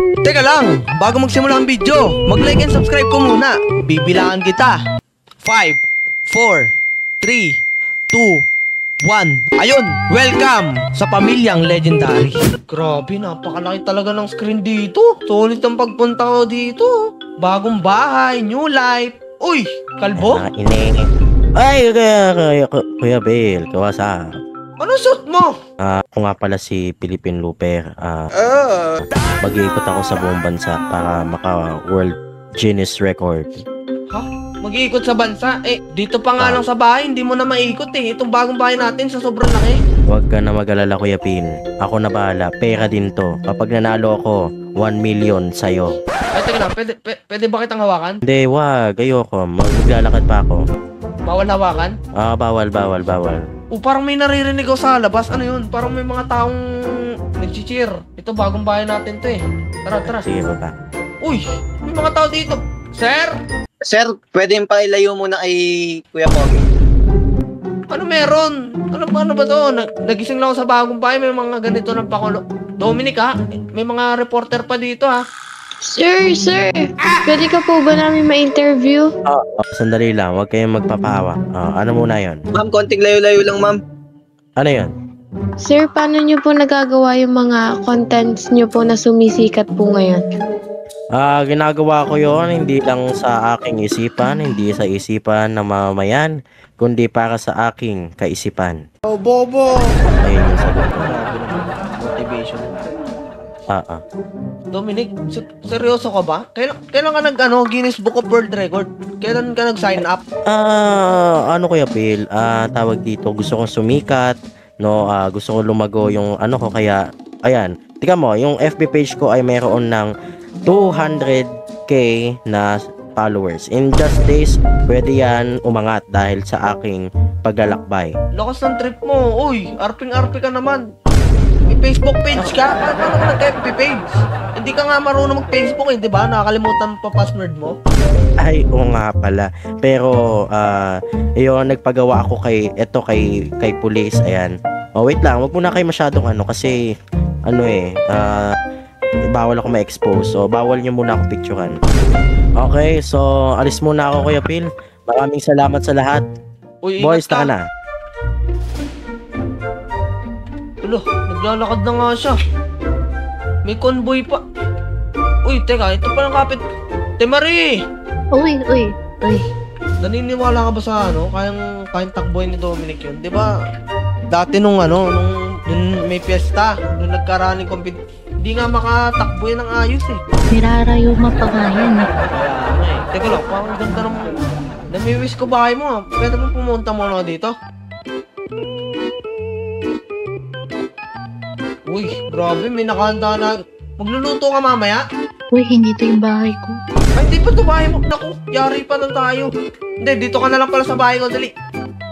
Teka lang, bago magsimula ang video, mag-like and subscribe ko muna. Bibilangan kita. 5, 4, 3, 2, 1. Ayun, welcome sa pamilyang legendary. Grabe, napakalaki talaga ng screen dito. Solid ang pagpunta ko dito. Bagong bahay, new life. Uy, kalbo? Ay, Kuya Bill, kawasa. Ano suot mo? Ako nga pala si Philippine Looper. Mag-iikot ako sa buong bansa para maka-World Guinness Record. Ha? Mag-iikot sa bansa? Dito pa nga lang sa bahay, hindi mo na maikot eh. Itong bagong bahay natin sa sobrang laki. Huwag ka na mag-alala, Kuya Bill. Ako na bahala. Pera din to. Kapag nanalo ako, 1 million sa'yo. Ay, teka lang. Pwede ba kitang hawakan? Hindi, wag. Ayoko. Maglalakad pa ako. Bawal hawakan? Bawal. Parang may naririnig ako sa labas. Ano yun? Parang may mga taong nag-cheer. Ito, bagong bahay natin to eh. Tara. Sige, baba. Uy, may mga tao dito. Sir? Sir, pwede yung pailayo muna kay Kuya Pogi. Ano meron? Ano ba to? Nagising lang ako sa bagong bahay. May mga ganito ng pakulo. Dominic ha? May mga reporter pa dito ha? Sir, pwede ka po ba namin ma-interview? Sandali lang. Huwag kayong magpapahawa. Ano muna yon? Ma'am, konting layo-layo lang, ma'am. Ano yon? Sir, paano nyo po nagagawa yung mga contents nyo po na sumisikat po ngayon? Ginagawa ko yon hindi lang sa aking isipan, hindi sa isipan ng mamamayan, kundi para sa aking kaisipan. Oh, bobo! Ayun yung sagot ko. Motivation. Dominic, seryoso ka ba? Kailan ka Guinness Book of World Record? Kailan ka nag-sign up? Ano Kuya Phil? Tawag dito, gusto kong sumikat, no? Gusto kong lumago yung ano ko, kaya, ayan. Tika mo, yung FB page ko ay mayroon ng 200k na followers. In just days, pwede yan umangat dahil sa aking paglalakbay. Lakas ng trip mo. Uy, arping-arpi ka naman. May Facebook page ka? Paano ka nag-FB page? Hindi ka nga marunong mag-Facebook eh, di ba? Nakakalimutan pa password mo. Ay, oo nga pala. Pero, yun, nagpagawa ako kay police, ayan. Wait lang, wag muna kayo masyadong kasi, bawal ako ma-expose. So, bawal nyo muna ako picturean. Okay, so, alis muna ako, Kuya Phil. Maraming salamat sa lahat. Uy, boys, taka na. Ulo, naglalakad na nga siya. May convoy pa. Uy, teka, ito pa ng kapit. Marie! Uy. Naniniwala ka ba sa kayang takbuhin ni Dominic yun? Di ba? Dati nung may piyesta, nung nagkaraming hindi nga makatakbuhin ng ayos eh. Nirarayuma pa nga yan eh. Kaya Teka lang, parang ganda naman. Nami-wish ko bahay mo. Pwede mo pumunta muna dito? Uy, grabe, may nakahanda na. Magluluto ka mamaya? Uy, hindi to yung bahay ko. Ay, hindi pa to bahay mo. Naku, yari pa lang tayo. Hindi, dito ka na lang pala sa bahay ko, dali.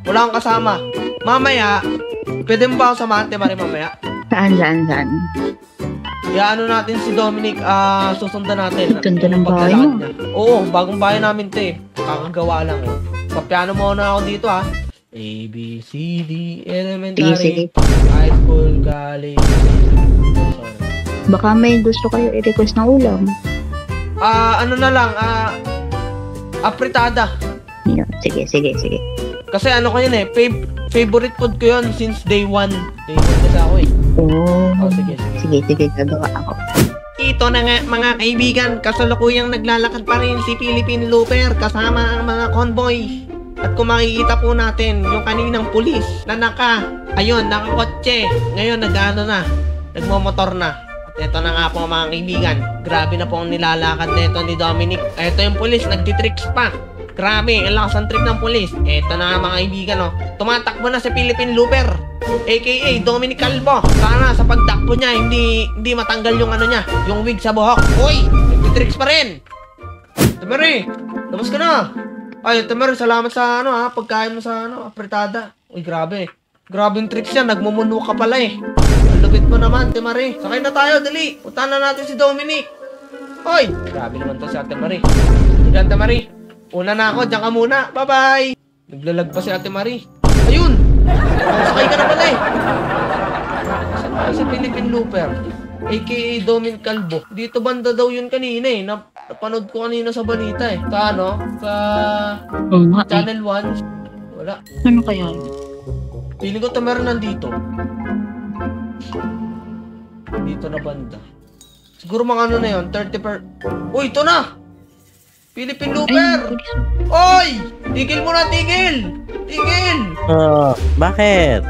Wala kang kasama. Mamaya, pwede mo ba ako samahan, Marie, mamaya? Saan? Natin si Dominic, susundan natin. Ganda ng bahay mo. Oo, bagong bahay namin to eh. Kakagawa lang eh. Papiano mo na ako dito ha. A, B, C, D, elementary, high school, college. Sorry. Baka may gusto kayo i-request na ulam. Ano na lang, apritada. Yun, sige. Kasi yun eh, favorite food ko yun since day 1. Day 1 kasi ako eh. Oh, sige. Gagawa ako. Ito na nga mga kaibigan, kasalukuyang naglalakad pa rin si Philippine Looper kasama ang mga convoy. At kung makikita po natin yung kaninang pulis na nakakotse. Ngayon nagmomotor na. At ito na nga po mga kaibigan, grabe na po ang nilalakad nito ni Dominic. Ito yung pulis, nagtitricks pa. Grabe, ang lakas ang trip ng pulis. Ito na nga mga kaibigan tumatakbo na si Philippine Looper, aka Dominic Calvo. Sana sa pagtakbo niya, hindi matanggal yung yung wig sa buhok. Uy, nagtitricks pa rin. Marie, labas ka na. Ay, Marie, salamat sa pagkain mo sa apritada. Uy, grabe. Grabe yung tricks niya, nagmumuno ka pala eh. Ang lupit mo naman, Marie. Sakay na tayo, dali. Puntahan na natin si Dominic. Uy, grabe naman to si Ate Marie. Sige, Ate Marie. Una na ako, dyan ka muna. Bye-bye. Naglalag pa si Ate Marie. Ayun! Sakay ka na pala eh. Saan ba si Philippine Looper? aka Domin Calvo. Dito banda daw yun kanina eh. Napanood ko kanina sa balita eh. Sa ano? Sa Oo nga eh. Channel 1. Wala. Ano kaya? Feeling ko meron nandito. Dito na banda. Siguro mga ano na yun, 30 Uy, ito na! Philippine Looper! Oy! Tigil mo na, tigil! Tigil! Bakit?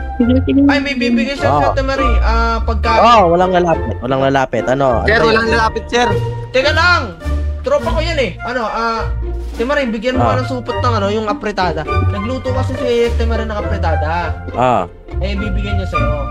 Ay, may bibigay siya sa Ate Marie. Pagkain. Walang lalapit. Walang lalapit. Ano? Sir, Ano walang nilapit, sir. Teka lang! Tropa ko yan eh. Ate Marie, bigyan mo ng supot ng yung apretada. Nagluto kasi si Ate Marie ng apretada. Bibigyan niya sa'yo.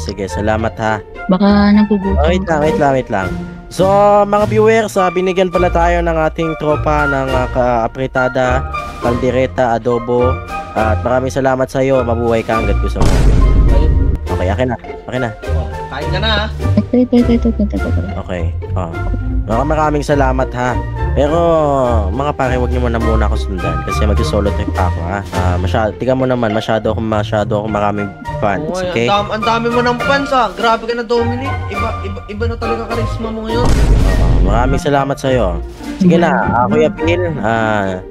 Sige. Salamat ha. Baka nagugutom. Wait lang. So, mga viewers, binigyan pala tayo ng ating tropa ng apretada, kaldereta, adobo. At maraming salamat sa iyo. Mabuhay ka hanggat gusto mo. Okay, akin na. Kain ka na ha. Okay. Maraming salamat ha. Pero mga pare, wag niyo muna ako sundan kasi mag-solo trip pa ako ha. Tingnan mo naman, masyado akong maraming fans, okay? Ang dami mo ng fans ha. Grabe ka na, Dominic. Iba na talaga karisma mo ngayon. Maraming salamat sa iyo. Sige na, Kuya Phil,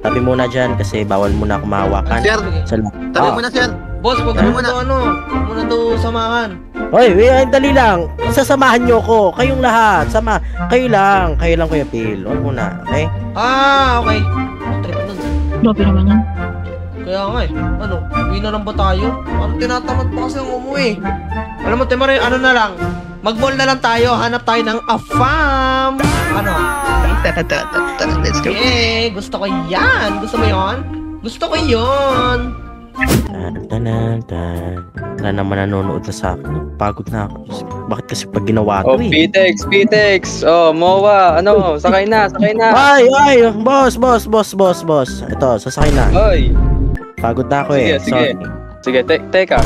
tabi muna dyan kasi bawal muna ako mahawakan. Sir, tabi mo na, sir. Boss, wag mo na daw samahan. Hoy, dali lang. Sasamahan niyo ko. Kayong lahat. Kayo lang, Kuya Phil. Huwag muna, okay? Okay. Trip nun. Grabe naman yan. Kaya nga eh. Uwi na lang ba tayo? Parang tinatamad pa kasi ang umuwi. Alam mo, Temare, na lang. Mag-mall na lang tayo. Hanap tayo ng AFAM. Let's go. Gusto ko yan. Gusto mo yon? Gusto ko yon. Wala naman nanonood na sa akin. Pagod na ako. Bakit kasi pag ginawa to PTEX. MOA. Sakay na. Ay, boss. Ito, sasakay na. Oy. Pagod na ako eh. Sige. Sige, teka.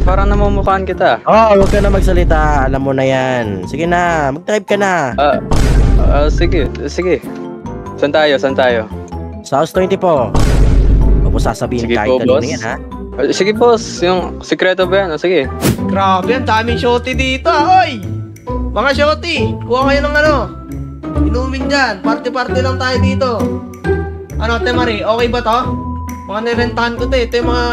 Parang namumukhaan kita. Huwag ka na magsalita. Alam mo na yan. Sige na, mag-drive ka na. Sige. Saan tayo? Sa House 24. Huwag mo sasabihin Sige kahit po, kanino boss. yan, ha? Sige, boss. Yung sekreto ba yan? Sige. Grabe, ang daming shorty dito. Oy! Mga shorty, kuha kayo ng inumin dyan. Party-party lang tayo dito. Temare, okay ba to? Mga nirentahan ko to. Ito yung mga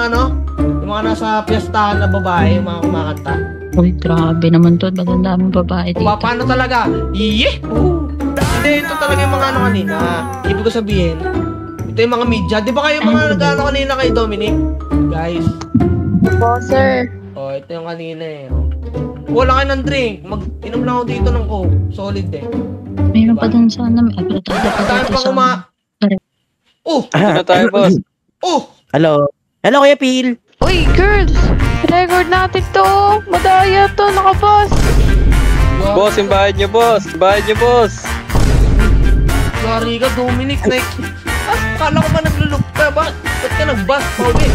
yung mga nasa piyestahan na babae, yung mga kumakanta. Uy, grabe naman to. Ang daming babae dito. Paano talaga? Iye! Hindi, ito talaga yung mga kanina. Ibig ko sabihin, ito yung mga media. Di ba kayo mga kanina kay Dominic? Guys. Po, sir. Ito yung kanina eh. Wala kayo ng drink. Mag-inom lang ako dito ng Coke. Solid eh. Mayroon pa dun sana. May apretada pa Tayo dito pang sa... Dito na tayo, boss. Hello, Kuya Phil. Uy, girls! Record natin to! Madaya to! Nakabas! Boss, yung bayad niyo, boss. Sorry ka, Dominic. Kala ko ba naglulok ka? Ba't ka nag-bus pa ulit?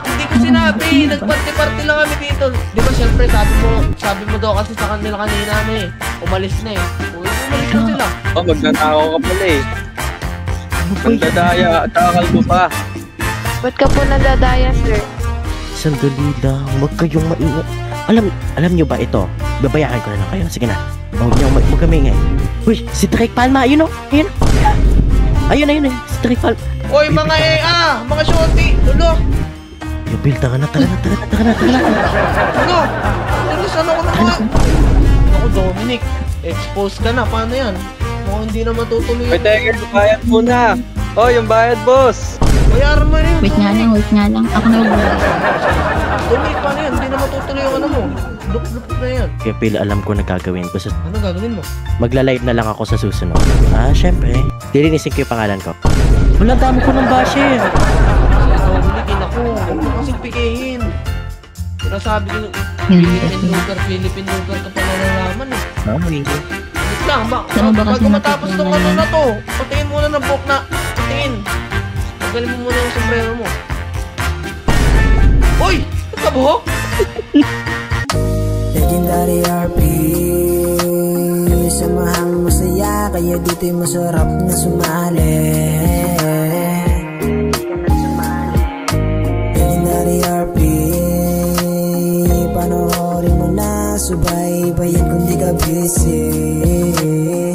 Hindi ko sinabi. Nag-party-party lang kami dito. Di ba, syempre, sabi mo daw kasi sa kanila kanina umalis na eh. Umalis na sila. Magnanakaw ka pala eh. Mandadaya, takal mo pa. Ba't ka po nadadaya, sir? Sandali lang, huwag kayong maingat. Alam nyo ba ito? Babayaran ko na lang kayo. Sige na. Huwag nyo magkamingay. Uy, si Drake Palma, ayun. Ayun, si Drake Palma. Oy, mga mga shorty. Tulo. Yo, Bill, tara na. Saan ako naman? Ako, Dominic. Expose ka na. Paano yan? Mukhang hindi na matutuloy. Wait, teka, bayad muna. Yung bayad, boss. Bayaran mo yun. Wait nga lang. Ako na wala. Dominic, paano yan? Hindi na matutuloy yung mo. Lup na yan. Kaya Phil, alam ko na gagawin ko. Ano gagawin mo? Magla-live na lang ako sa susunod. Syempre. Lilinisin ko yung pangalan ko. Wala, dami ko ng basher. Dominic, ako. Huwag mo kasing pikihin. Sinasabi ko, Philippine Looper ka pala nalaman eh. Wait lang, bago matapos tong na to, patingin muna ng book na. Patingin. Tagalin mo muna yung sombrero mo. Uy! Nagkabuhok? Legendary RP, samahang masaya, kaya dito'y masarap na sumali. Legendary RP, paano yan kung di ka busy.